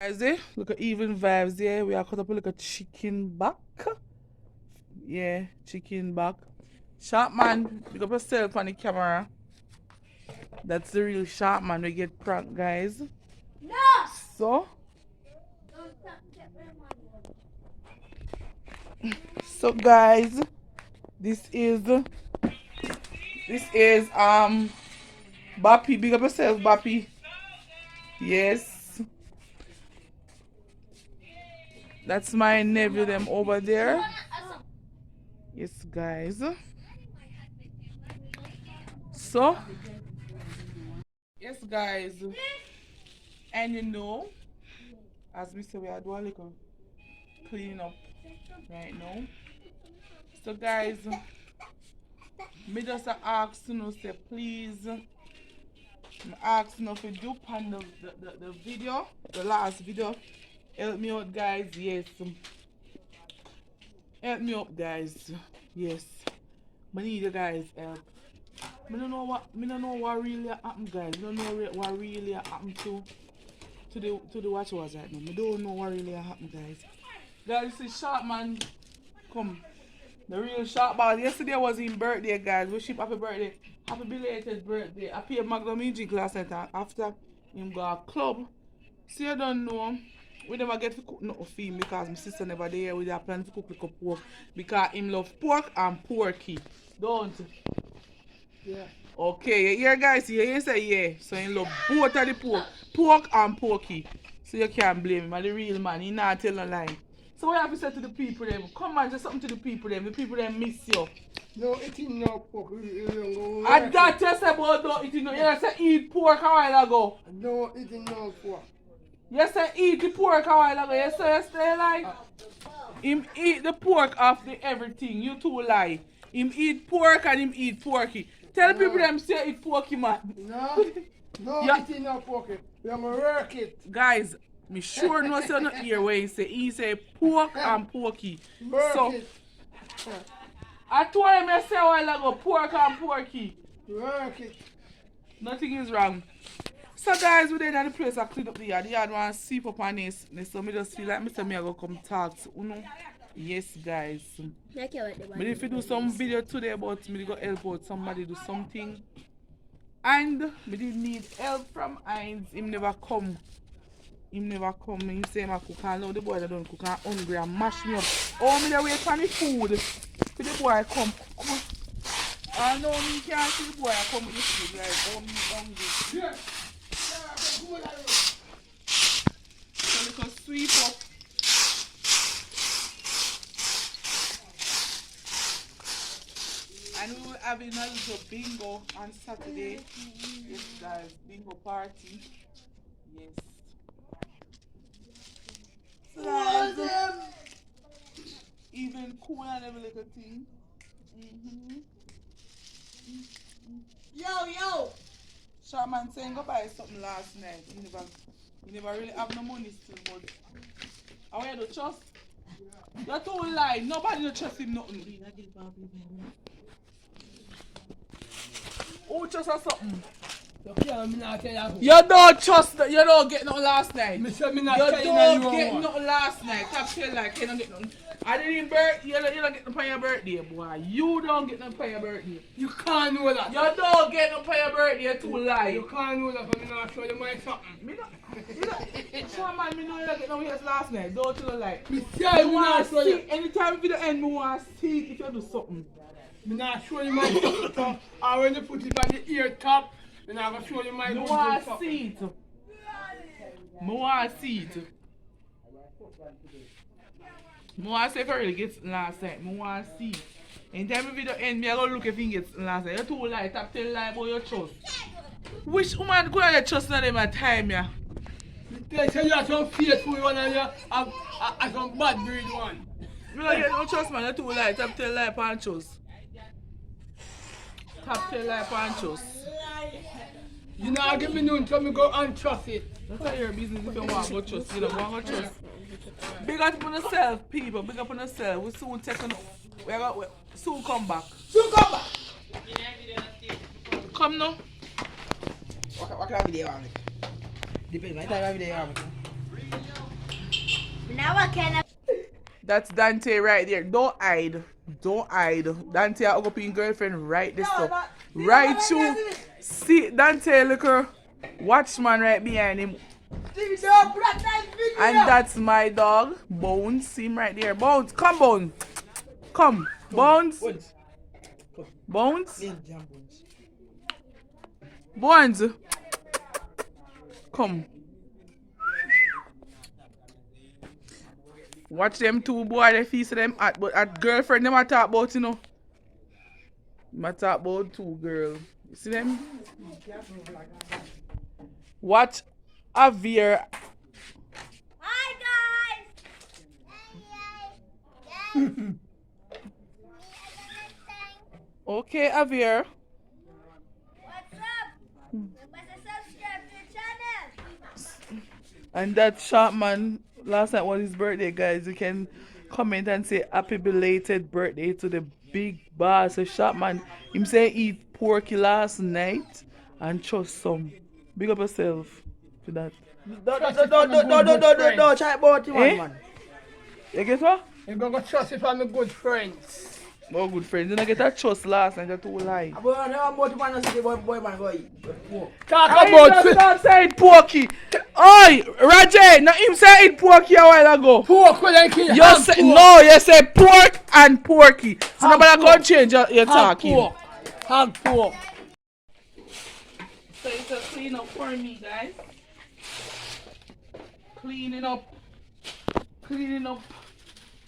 Guys, look at even vibes there. We are cut up a little chicken back. Yeah, chicken back. Sharp man, pick up yourself on the camera. That's the real sharp man. We get pranked, guys. No! So guys, this is Bappy. Big up yourself, Bappy. Yes. That's my nephew them over there. Yes, guys. So yes, guys. And you know, as we say, we are doing a little clean up right now. So guys, me just ask you know, say please, ask you know, if you do on the video, the last video, help me out, guys. Yes, help me up, guys. Yes, I need you guys help. I don't know what really happened, guys. I don't know what really happened to the watchers right now. I don't know what really happened, guys. Guys, you see Sharp Man come. The real Sharp Man. Yesterday was his birthday, guys. Wish him happy birthday. Happy belated birthday. I paid Magnum Music last night after him go a club. See, I don't know. We never get to cook nothing for him because my sister never there. We have planned to cook like pork because him love pork and porky. Don't. Yeah. Okay, you hear guys, you say yeah. So he love both of the pork and porky. So you can't blame him. I'm the real man. He not tell no lie. So what have to say to the people them? Come on, say something to the people them. The people them miss you. No eating no pork. I that just about don't eating no. You say eat pork a while ago. No eating no pork. You say eat the pork a while ago. You say you stay like him eat the pork off the everything. You too lie. Him eat pork and him eat porky. Tell the people them say eat porky, man. No eating no pork. We are gonna work it. Guys, me sure no say not hear where he say pork and porky. So it. I told him I say a while ago pork and porky. Work it. Nothing is wrong. So guys, we then at the place I clean up the yard. The yard want to sweep up on this. So me just feel like Mr. Me I go come talk to you know. Yes, guys. But if you do some video today about me, go help out somebody do something. And me did need help from Heinz. Him never come. Him say I cook and now the boy that don't cook and hungry and mash me up. Oh, me dey wait for the food. For the boy come. Come on. I know me can't see the boy come with the food like oh me hungry. Yeah. So we can sweep up. And we will have a little bingo on Saturday. Yes, guys, bingo party. Yes. So guys, even cool and every little thing. Yo! Shaman saying go buy something last night. You never really have no money still, but how you do trust? You're too lie. Nobody don't trust him nothing. Who trust or something? You don't trust that. You don't get nothing last night. You don't get nothing last night. Stop saying like you don't get nothing. I didn't you don't get nothing for your birthday, boy. You don't get nothing for your birthday. You can't know that. You don't get nothing for your birthday. You're too lie. You can't know that, but I'm not show you my something. Me not. Sure man, me know you don't get nothing else last night. Don't you like? Me say you want to show you. Anytime video end, me want to see if you do something. Me not show you my something. Or when you put it on the ear top. Then I'm going to show you my I want to see it. I want to see it. I want to see if I really get last night. I want to see it. Anytime the video end, I'm going to look if he gets last night. You're too light. Stop telling lie about your trust. Which woman could have trust in them at time, yeah? They say you are some faithful one and you have some bad breed one. You don't get no trust, man. You're too light. Stop telling lie upon trust. Stop telling lie upon trust. You know, give me noon so me go and trust it. That's not your business if you want to go trust. You don't want to trust. Big up on yourself, people. Big up on yourself. We soon take on. We soon come back. Soon come back. Come now. What kind of video are we? Depends on the time of video. That's Dante right there. Don't hide. Don't hide. Dante are up in girlfriend right this stuff. Right through. See Dante look her watchman right behind him. And that's my dog. Bones. See him right there. Bones. Come Bones. Come. Bones. Bones. Bones. Come. Watch them two boy, they feast them at, but at girlfriend them I talk about, you know. I talk about two girl. You see them? Watch Javier. Hi guys. Okay, Javier. What's up? Remember to subscribe to the channel. And that sharp man, last night was his birthday, guys. You can comment and say happy belated birthday to the big boss. So sharp man, him say he eat porky last night and trust some. Big up yourself for that. Don't chat about him, Eh? man. You get what? You're going to trust if I'm a good friends. Oh, good friends. You don't get that trust last night, that two lie. But no about him, man. Say boy, man, go eat. Talk I about don't say it porky. Oi, Roger, now him say it porky a while ago. pork when I kill You say, no, you say pork and porky. So Hog nobody pork. can change your Hog talking. pork. Hog pork. So it's a clean up for me, guys. Cleaning up. Cleaning up.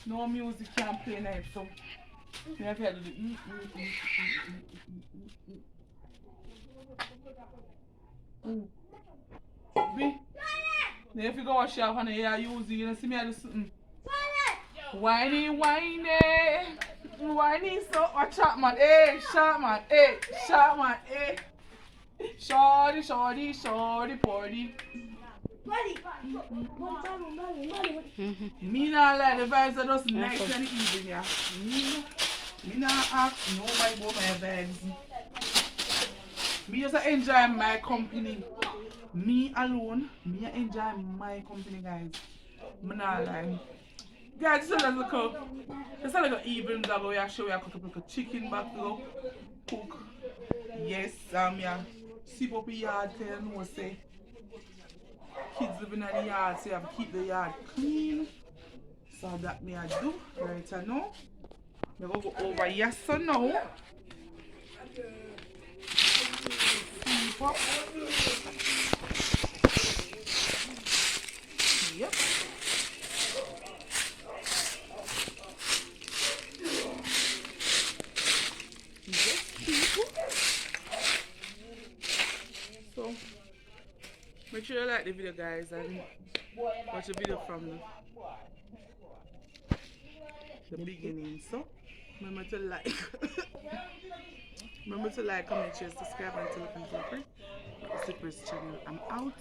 No music can't play night, so we have to do the then if you go wash up and you use it, you see me I do something. Whiny, whiny. Whiny, so watch out, man. Hey, shot, man. Hey, shot, man. Hey. Shorty, shorty, shorty, party. Me not like the vibes are just nice and easy, yeah. Me not ask nobody about my vibes. Me just enjoy my company. Me alone, me enjoy my company, guys. Me not like. Guys, this is like a evening vlog where I show you I cook up like a chicken back to cook. Yes, yeah. Sip up the yard, tell you know, say. Kids living in the yard, so you have to keep the yard clean. So that me I do right now. I'm going to go over here so now. Keep up. Yep. So, make sure you like the video, guys, and watch the video from the beginning. So, remember to like, comment, share, subscribe, and tell your friends. Stiff Breast channel. I'm out.